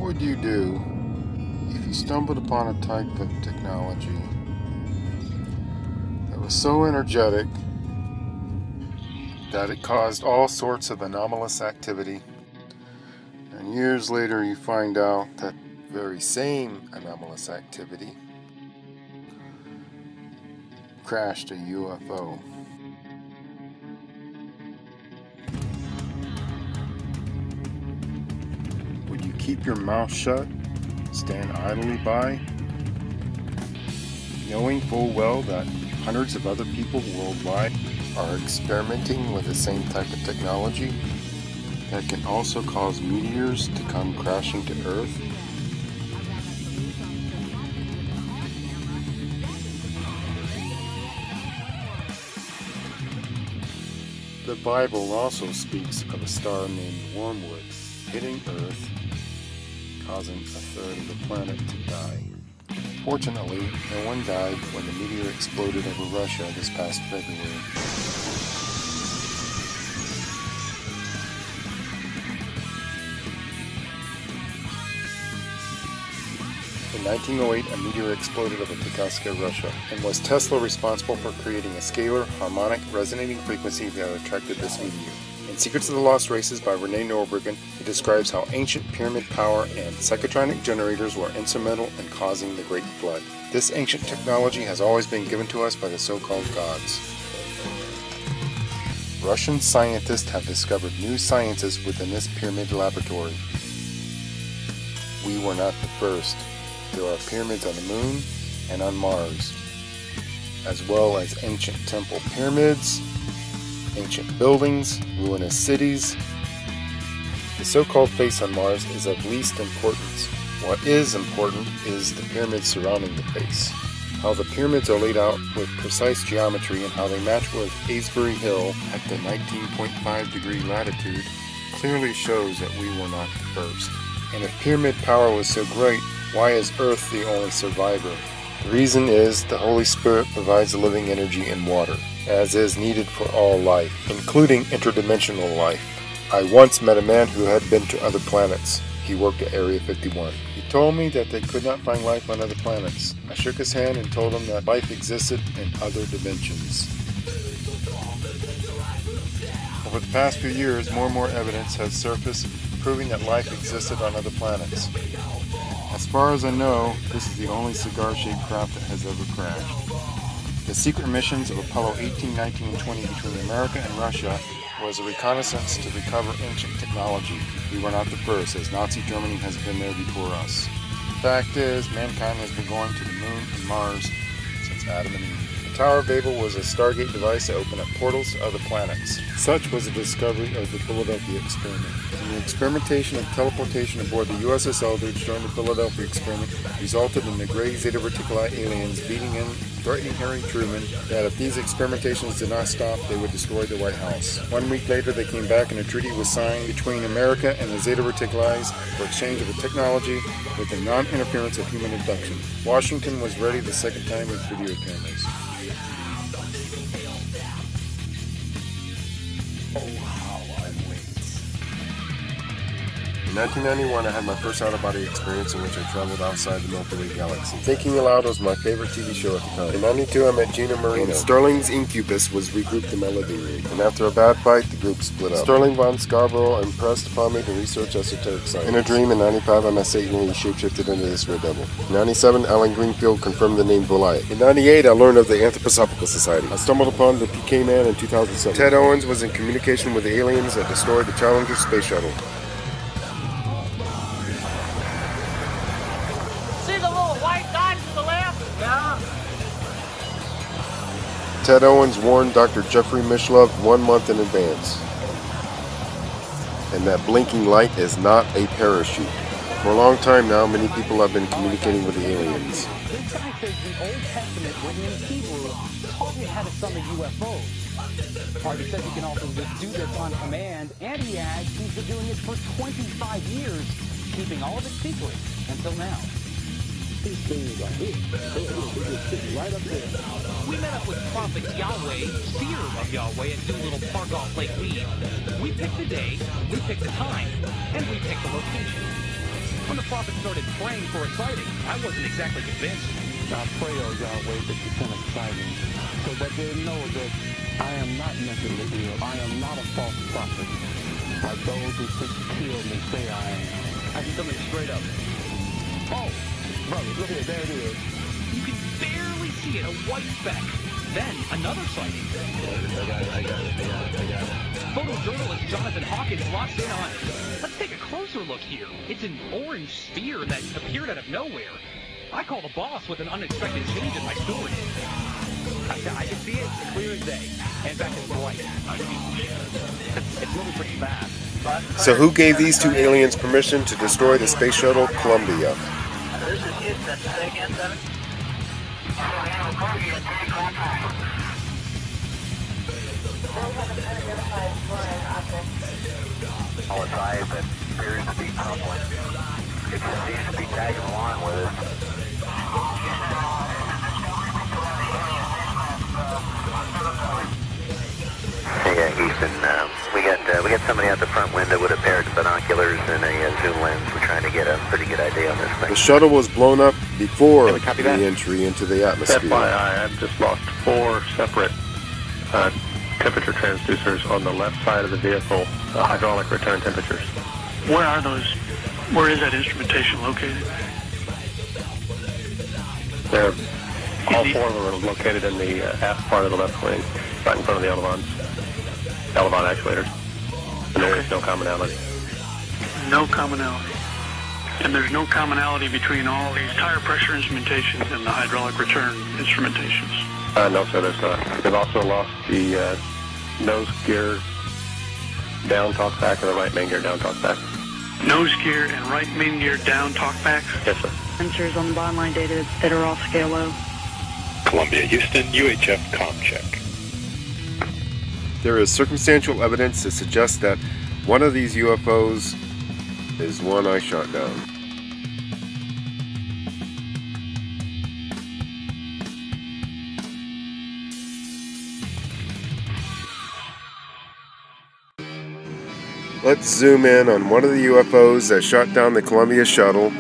would you do if you stumbled upon a type of technology that was so energetic that it caused all sorts of anomalous activity, and years later you find out that very same anomalous activity crashed a UFO? Would you keep your mouth shut, stand idly by, knowing full well that hundreds of other people worldwide are experimenting with the same type of technology that can also cause meteors to come crashing to Earth? The Bible also speaks of a star named Wormwood hitting Earth, causing a third of the planet to die. Fortunately, no one died when the meteor exploded over Russia this past February. In 1908, a meteor exploded over Tukhatska, Russia, and was Tesla responsible for creating a scalar, harmonic, resonating frequency that attracted this meteor. In Secrets of the Lost Races by Renee Norbergen, he describes how ancient pyramid power and psychotronic generators were instrumental in causing the Great Flood. This ancient technology has always been given to us by the so-called gods. Russian scientists have discovered new sciences within this pyramid laboratory. We were not the first. There are pyramids on the Moon and on Mars, as well as ancient temple pyramids, ancient buildings, ruinous cities. The so-called face on Mars is of least importance. What is important is the pyramids surrounding the face. How the pyramids are laid out with precise geometry and how they match with Asbury Hill at the 19.5 degree latitude clearly shows that we were not the first. And if pyramid power was so great, why is Earth the only survivor? The reason is the Holy Spirit provides living energy in water, as is needed for all life, including interdimensional life. I once met a man who had been to other planets. He worked at Area 51. He told me that they could not find life on other planets. I shook his hand and told him that life existed in other dimensions. Over the past few years, more and more evidence has surfaced proving that life existed on other planets. As far as I know, this is the only cigar-shaped craft that has ever crashed. The secret missions of Apollo 18, 19, and 20 between America and Russia was a reconnaissance to recover ancient technology. We were not the first, as Nazi Germany has been there before us. The fact is, mankind has been going to the Moon and Mars since Adam and Eve. The Tower of Babel was a Stargate device to open up portals to other planets. Such was the discovery of the Philadelphia experiment. And the experimentation of teleportation aboard the USS Eldridge during the Philadelphia experiment resulted in the Gray Zeta Reticuli aliens beating in, threatening Harry Truman that if these experimentations did not stop, they would destroy the White House. 1 week later, they came back and a treaty was signed between America and the Zeta Reticuli for exchange of the technology with the non-interference of human abduction. Washington was ready the second time with video cameras. In 1991, I had my first out-of-body experience in which I traveled outside the Milky Way galaxy. Thinking Aloud was my favorite TV show at the time. In 92, I met Gina Marino. Sterling's incubus was regrouped in my living room. And after a bad fight, the group split up. Sterling von Scarborough impressed upon me to research esoteric science. In a dream in 95, I met Satan and he shapeshifted into this red devil. In 97, Alan Greenfield confirmed the name Goliath. In 98, I learned of the Anthroposophical Society. I stumbled upon the PK Man in 2007. Ted Owens was in communication with the aliens that destroyed the Challenger space shuttle. Ted Owens warned Dr. Jeffrey Mishlove 1 month in advance. And that blinking light is not a parachute. For a long time now, many people have been communicating with the aliens. This guy says the Old Testament, written in Hebrew, taught him how to summon UFOs. Harvey says he can also just do this on command, and he adds he's been doing it for 25 years, keeping all of it secret until now. These things are here. They're sitting right up there. We met up with Prophet Yahweh, seer of Yahweh, at Doolittle Park off Lake Mead. We picked the day, we picked the time, and we picked the location. When the prophet started praying for a sighting, I wasn't exactly convinced. I pray, O Yahweh, that you send a sighting, so that they know that I am not mentally ill. I am not a false prophet, like those who seek to kill me say I am. I see something straight up. Oh, brother, look here, there it is. You can barely see it, a white speck. Then, another sighting. I got it. Photojournalist Jonathan Hawkins locks in on it. Let's take a closer look here. It's an orange sphere that appeared out of nowhere. I called the boss with an unexpected change in my story. I can see it clear as day. In fact, it's bright. It's moving pretty fast. So who gave these two aliens permission to destroy the space shuttle Columbia? This is Houston. Say again, 7? All advised that appears to be tumbling. It seems to be tagging along with it. Yeah, Houston, we got somebody out the front window with a pair of binoculars and a zoom lens. We're trying to get a pretty good idea on this thing. The shuttle was blown up before the entry into the atmosphere. FYI, I've just lost 4 separate temperature transducers on the left side of the vehicle, hydraulic return temperatures. Where are those? Where is that instrumentation located? They're, all 4 of them are located in the aft part of the left wing, right in front of the Elevon actuators. And there is no commonality. No commonality. And there's no commonality between all these tire pressure instrumentations and the hydraulic return instrumentations. No, sir, there's not. They've also lost the nose gear down talkback and the right main gear down talkback. Nose gear and right main gear down talkbacks? Yes, sir. Sensors on the bottom line data that are off scale low. Columbia, Houston, UHF comm check. There is circumstantial evidence to suggest that one of these UFOs is one I shot down. Let's zoom in on one of the UFOs that shot down the Columbia shuttle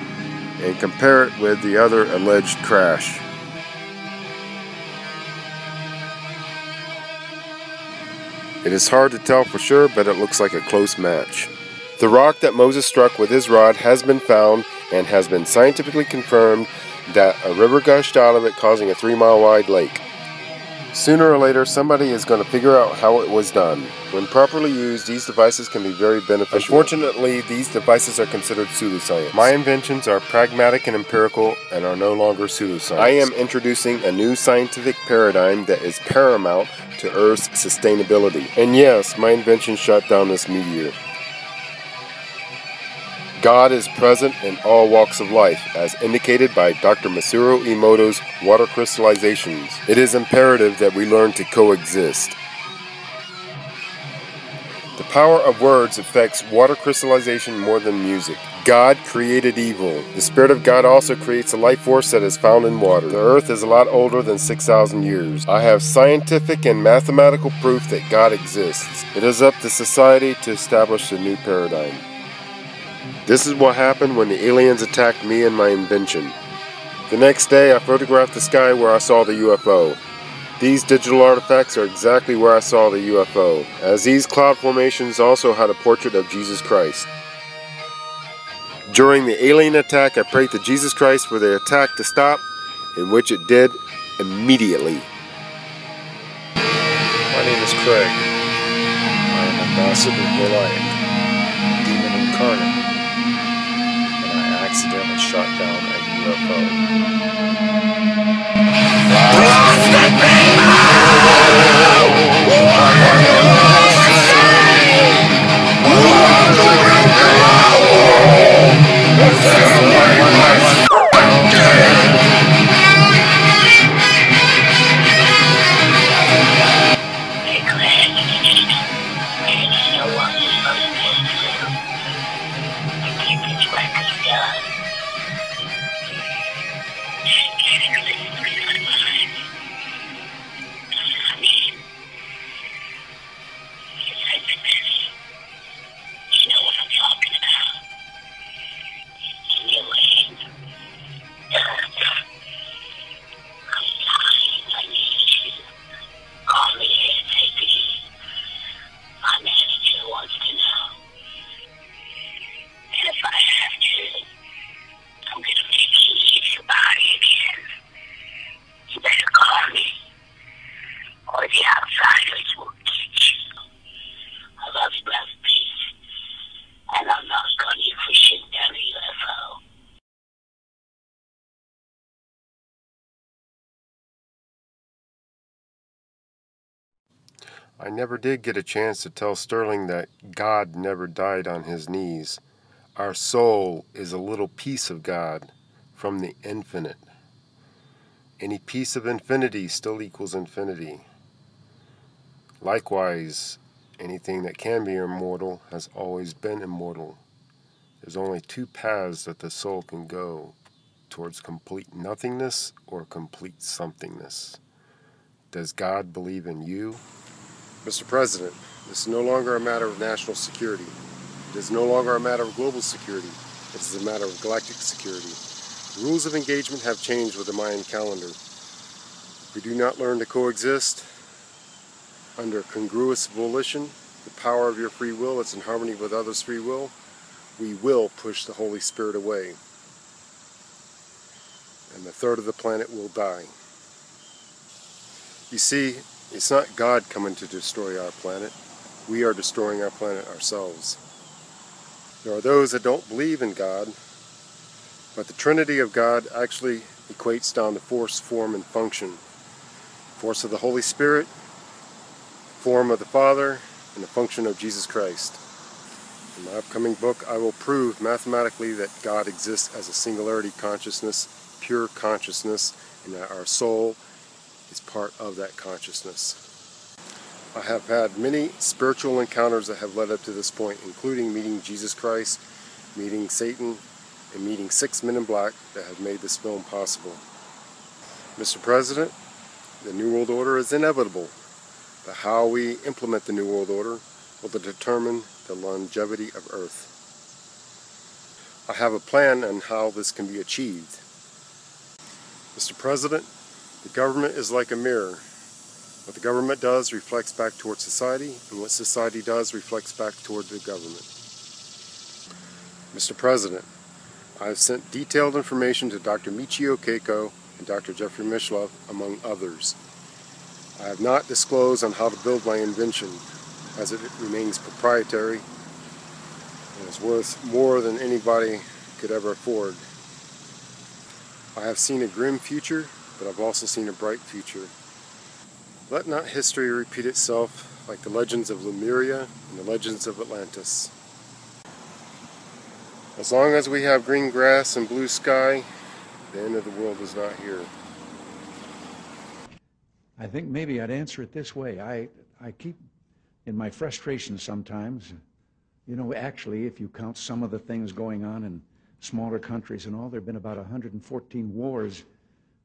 and compare it with the other alleged crash. It is hard to tell for sure, but it looks like a close match. The rock that Moses struck with his rod has been found and has been scientifically confirmed that a river gushed out of it, causing a 3-mile wide lake. Sooner or later, somebody is going to figure out how it was done. When properly used, these devices can be very beneficial. Unfortunately, these devices are considered pseudoscience. My inventions are pragmatic and empirical and are no longer pseudoscience. I am introducing a new scientific paradigm that is paramount to Earth's sustainability. And yes, my invention shot down this meteor. God is present in all walks of life, as indicated by Dr. Masaru Emoto's water crystallizations. It is imperative that we learn to coexist. The power of words affects water crystallization more than music. God created evil. The Spirit of God also creates a life force that is found in water. The Earth is a lot older than 6,000 years. I have scientific and mathematical proof that God exists. It is up to society to establish a new paradigm. This is what happened when the aliens attacked me and my invention. The next day, I photographed the sky where I saw the UFO. These digital artifacts are exactly where I saw the UFO, as these cloud formations also had a portrait of Jesus Christ. During the alien attack, I prayed to Jesus Christ for the attack to stop, in which it did immediately. My name is Craig. I am Ambassador Goliath, demon incarnate. Accidentally shot down a I never did get a chance to tell Sterling that God never died on his knees. Our soul is a little piece of God from the infinite. Any piece of infinity still equals infinity. Likewise, anything that can be immortal has always been immortal. There's only two paths that the soul can go, towards complete nothingness or complete somethingness. Does God believe in you? Mr. President, this is no longer a matter of national security. It is no longer a matter of global security. It is a matter of galactic security. The rules of engagement have changed with the Mayan calendar. If we do not learn to coexist under congruous volition, the power of your free will that's in harmony with others' free will, we will push the Holy Spirit away. And a third of the planet will die. You see, it's not God coming to destroy our planet. We are destroying our planet ourselves. There are those that don't believe in God, but the Trinity of God actually equates down to force, form, and function. Force of the Holy Spirit, form of the Father, and the function of Jesus Christ. In my upcoming book, I will prove mathematically that God exists as a singularity consciousness, pure consciousness, and that our soul is part of that consciousness. I have had many spiritual encounters that have led up to this point, including meeting Jesus Christ, meeting Satan, and meeting 6 men in black that have made this film possible. Mr. President, the New World Order is inevitable, but how we implement the New World Order will determine the longevity of Earth. I have a plan on how this can be achieved. Mr. President, the government is like a mirror. What the government does reflects back towards society, and what society does reflects back toward the government. Mr. President, I have sent detailed information to Dr. Michio Keiko and Dr. Jeffrey Mishlove, among others. I have not disclosed on how to build my invention, as it remains proprietary and is worth more than anybody could ever afford. I have seen a grim future, but I've also seen a bright future. Let not history repeat itself like the legends of Lemuria and the legends of Atlantis. As long as we have green grass and blue sky, the end of the world is not here. I think maybe I'd answer it this way. I keep, in my frustration sometimes, you know, actually, if you count some of the things going on in smaller countries and all, there have been about 114 wars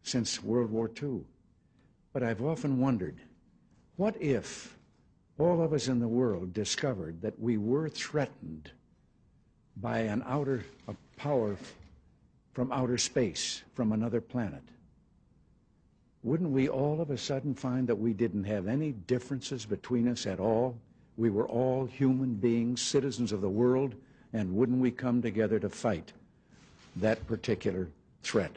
since World War II. But I've often wondered, what if all of us in the world discovered that we were threatened by a power from outer space, from another planet? Wouldn't we all of a sudden find that we didn't have any differences between us at all? We were all human beings, citizens of the world, and wouldn't we come together to fight that particular threat?